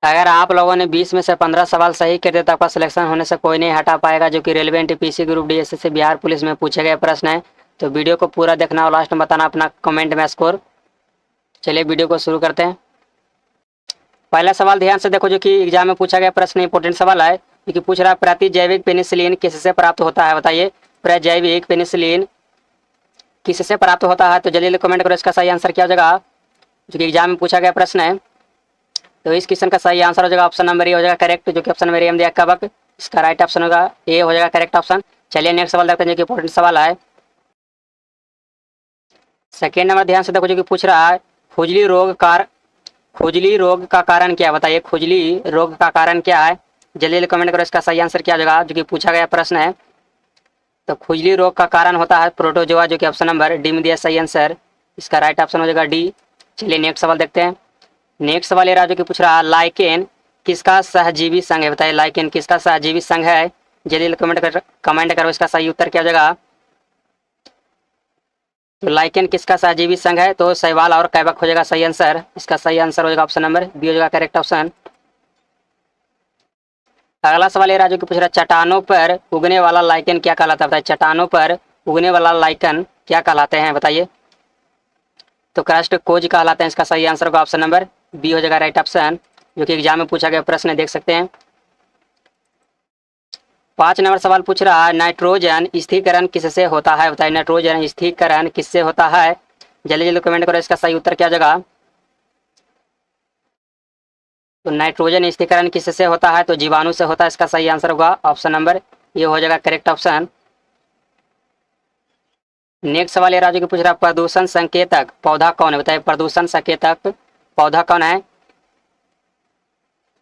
अगर आप लोगों ने 20 में से 15 सवाल सही कर दिए तो आपका सिलेक्शन होने से कोई नहीं हटा पाएगा, जो कि railway NTPC group D SSC Bihar police में पूछे गए प्रश्न है। तो वीडियो को पूरा देखना और लास्ट में बताना अपना कमेंट में स्कोर। चलिए वीडियो को शुरू करते हैं। पहला सवाल ध्यान से देखो, जो कि एग्जाम में पूछा गया प्रश्न, इंपॉर्टेंट सवाल है, क्योंकि पूछ रहा है प्रतिजैविक पेनिसिलिन किससे प्राप्त होता है, बताइए। प्रतिजैविक पेनिसिलिन किससे प्राप्त होता है, तो जल्दी कमेंट करो इसका सही आंसर क्या हो जाएगा, जो कि एग्जाम में पूछा गया प्रश्न है। तो इस क्वेश्चन का सही आंसर हो जाएगा ऑप्शन नंबर ए हो जाएगा करेक्ट, जो कि ऑप्शन नंबर ए में दिया कवक, इसका राइट ऑप्शन होगा ए हो जाएगा करेक्ट ऑप्शन। चलिए नेक्स्ट सवाल देखते हैं, जो कि इंपॉर्टेंट सवाल है। सेकेंड नंबर ध्यान से देखो, जो कि पूछ रहा है खुजली रोग का कारण क्या है, बताइए। खुजली रोग का कारण क्या है, जल्दी कमेंट करो इसका सही आंसर क्या हो जाएगा, जो कि पूछा गया प्रश्न है। तो खुजली रोग का कारण होता है प्रोटोजोआ, जो कि ऑप्शन नंबर डी में दिया सही आंसर, इसका राइट ऑप्शन हो जाएगा डी। चलिए नेक्स्ट सवाल देखते हैं। नेक्स्ट सवाल ये रहा, जो कि पूछ रहा है लाइकेन किसका सहजीवी संघ है, बताइए। लाइकेन किसका सहजीवी संघ है, जल्दी कमेंट करो इसका सही उत्तर क्या हो जाएगा। तो लाइकेन किसका सहजीवी संघ है, तो शैवाल और कैबक हो जाएगा सही आंसर, इसका सही आंसर हो जाएगा ऑप्शन नंबर बी हो जाएगा करेक्ट ऑप्शन। अगला सवाल ये रहा, जो कि पूछ रहा है चट्टानों पर उगने वाला लाइकेन क्या कहलाता है, बताइए। चट्टानों पर उगने वाला लाइकन क्या कहलाते हैं, बताइए। तो क्रस्ट कोज कहलाते हैं, इसका सही आंसर होगा ऑप्शन नंबर बी हो जाएगा राइट ऑप्शन, जो कि एग्जाम में पूछा गया प्रश्न देख सकते हैं। 5 नंबर सवाल पूछ रहा है नाइट्रोजन स्थिरीकरण किससे होता है, बताइए। नाइट्रोजन स्थिरीकरण किससे होता है, जल्दी जल्दी कमेंट करो इसका सही उत्तर क्या हो जाएगा। तो नाइट्रोजन स्थिरीकरण किससे होता है, तो जीवाणु से होता है, इसका सही आंसर होगा ऑप्शन नंबर ये हो जाएगा करेक्ट ऑप्शन। नेक्स्ट सवाल ये रहा, जो कि पूछ रहा है प्रदूषण संकेतक पौधा कौन है, बताइए। प्रदूषण संकेतक पौधा कौन है,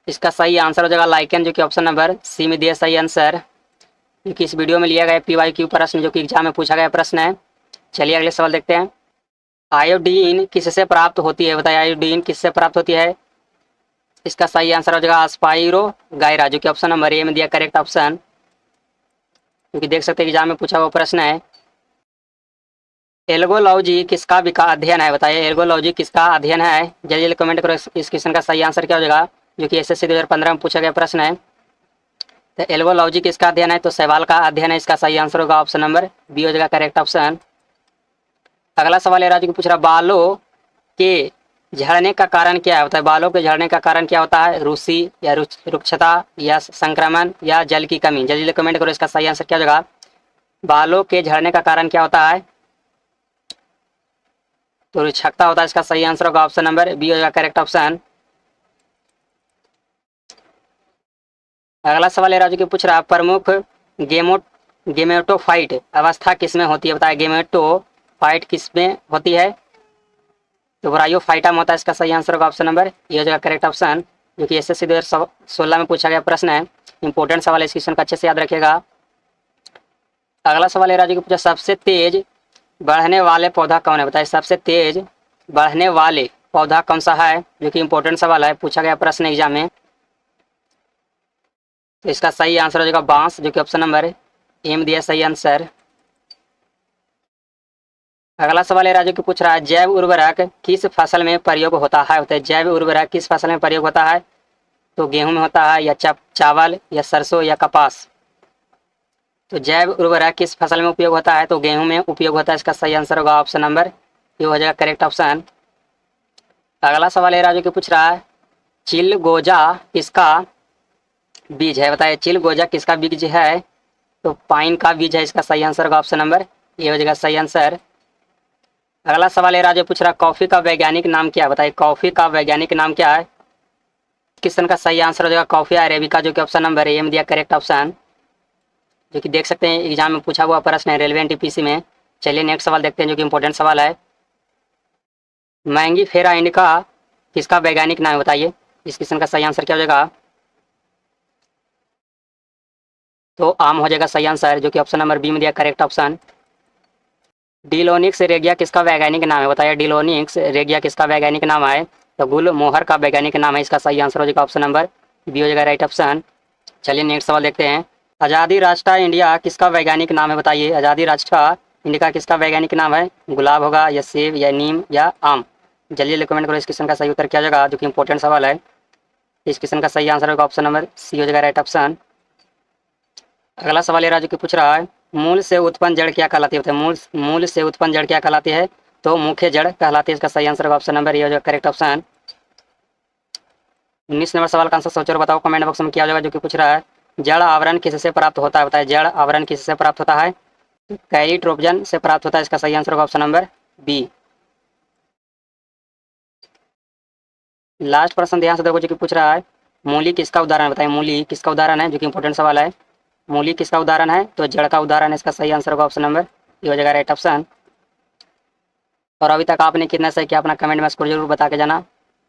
इसका सही आंसर हो जाएगा लाइकेन, जो कि ऑप्शन नंबर सी में दिया सही आंसर, क्योंकि इस वीडियो में लिया गया PYQ प्रश्न, जो कि एग्जाम में पूछा गया प्रश्न है। चलिए अगले सवाल देखते हैं। आयोडीन किससे प्राप्त होती है, बताइए। आयोडीन किससे प्राप्त होती है, इसका सही आंसर हो जाएगा स्पाइरो गायरा, जो कि ऑप्शन नंबर ए में दिया करेक्ट ऑप्शन, क्योंकि देख सकते हैं एग्जाम में पूछा हुआ प्रश्न है। एल्गोलॉजी किसका अध्ययन है, बताइए। एल्गोलॉजी किसका अध्ययन है, जल्दी जल्दी कमेंट करो इस क्वेश्चन का सही आंसर क्या हो जाएगा, जो कि SSC 2015 में पूछा गया प्रश्न है। तो एल्गोलॉजी किसका अध्ययन है, तो शैवाल का अध्ययन है, इसका सही आंसर होगा ऑप्शन नंबर बी हो जाएगा करेक्ट ऑप्शन। अगला सवाल ये राज्य पूछ रहा बालों के झड़ने का कारण क्या है, बताइए। बालों के झड़ने का कारण क्या होता है, रूसी या रुक्षता या संक्रमण या जल की कमी, जल्दी जल्दी कमेंट करो इसका सही आंसर क्या हो जाएगा। बालों के झड़ने का कारण क्या होता है, तो रुक्षकता होता है, इसका सही आंसर होगा ऑप्शन नंबर बी हो जाएगा करेक्ट ऑप्शन। अगला सवाल ये राज्य पूछ रहा प्रमुख गेमेटोफाइट अवस्था किसमें होती है, बताया। गेमेटोफाइट किसमें होती है, तो ब्रायोफाइटा में होता है, इसका सही आंसर होगा ऑप्शन नंबर ये हो जाएगा करेक्ट ऑप्शन, जो कि SSC 2016 में पूछा गया प्रश्न है। इंपॉर्टेंट सवाल है, इस क्वेश्चन का अच्छे से याद रखिएगा। अगला सवाल ये राज्य को पूछा सबसे तेज बढ़ने वाले पौधा कौन है, बताइए। सबसे तेज बढ़ने वाले पौधा कौन सा है, जो कि इंपॉर्टेंट सवाल है, पूछा गया प्रश्न एग्जाम में। तो इसका सही आंसर हो जाएगा बांस, जो कि ऑप्शन नंबर ए में दिया सही आंसर। अगला सवाल है राज्य को पूछ रहा है जैव उर्वरक किस फसल में प्रयोग होता है, बताइए। जैव उर्वरक किस फसल में प्रयोग होता है, तो गेहूं में होता है या चावल या सरसों या कपास। तो जैव उर्वरक किस फसल में उपयोग होता है, तो गेहूं में उपयोग होता है, इसका सही आंसर होगा ऑप्शन नंबर ये हो जाएगा करेक्ट ऑप्शन। अगला सवाल है राज्य को पूछ रहा है चिलगोजा किसका बीज है, बताइए। चिलगोजा किसका बीज है, तो पाइन का बीज है, इसका सही आंसर होगा ऑप्शन नंबर ये हो जाएगा सही आंसर। अगला सवाल है राज्य पूछ रहा कॉफी का वैज्ञानिक नाम क्या है, बताइए। कॉफी का वैज्ञानिक नाम क्या है, क्वेश्चन का सही आंसर हो जाएगा कॉफी अरेबिका, जो कि ऑप्शन नंबर ए में दिया करेक्ट ऑप्शन, जो कि देख सकते हैं एग्जाम में पूछा हुआ प्रश्न है रेलवे एनटीपीसी में। चलिए नेक्स्ट सवाल देखते हैं, जो कि इंपॉर्टेंट सवाल है। मैंगी फेरा इंडिका किसका वैज्ञानिक नाम है, बताइए। इस क्वेश्चन का सही आंसर क्या हो जाएगा, तो आम हो जाएगा सही आंसर, जो कि ऑप्शन नंबर बी में दिया करेक्ट ऑप्शन। डिलोनिक्स रेगिया किसका वैज्ञानिक नाम है, बताइए। डिलोनिक्स रेगिया किसका वैज्ञानिक नाम है, तो गुल मोहर का वैज्ञानिक नाम है, इसका सही आंसर हो जाएगा ऑप्शन नंबर बी हो जाएगा राइट ऑप्शन। चलिए नेक्स्ट सवाल देखते हैं। आज़ादी राष्ट्र इंडिया किसका वैज्ञानिक नाम है, बताइए। आज़ादी राष्ट्र इंडिया किसका वैज्ञानिक नाम है, गुलाब होगा या सेब या नीम या आम, जल्दी कमेंट करो इस क्वेश्चन का सही उत्तर क्या हो जाएगा, जो कि इंपॉर्टेंट सवाल है। इस क्वेश्चन का सही आंसर होगा ऑप्शन नंबर सी हो जाएगा राइट ऑप्शन। अगला सवाल ये राजू की पूछ रहा है मूल से उत्पन्न जड़ क्या कहलाती है? मूल से उत्पन्न जड़ क्या कहलाती है? तो मुख्य जड़ कहलाती है। इसका सही आंसर होगा ऑप्शन नंबर ये हो जाएगा करेक्ट ऑप्शन। 19 नंबर सवाल का आंसर सोचो और बताओ कमेंट बॉक्स में क्या होगा। जो कि पूछ रहा है जड़ आवरण किससे प्राप्त होता है? बताए जड़ आवरण किससे प्राप्त होता है? कैरिट्रोपजन से प्राप्त होता है। इसका सही आंसर होगा ऑप्शन नंबर बी। लास्ट प्रश्न ध्यान से देखो जो कि पूछ रहा है मूली किसका उदाहरण है? बताइए मूली किसका उदाहरण है? जो कि इंपॉर्टेंट सवाल है। मूली किसका उदाहरण है? तो जड़ का उदाहरण है। इसका सही आंसर होगा ऑप्शन नंबर ये हो जाएगा राइट ऑप्शन। और अभी तक आपने कितना सही किया अपना कमेंट में स्कोर जरूर बता के जाना।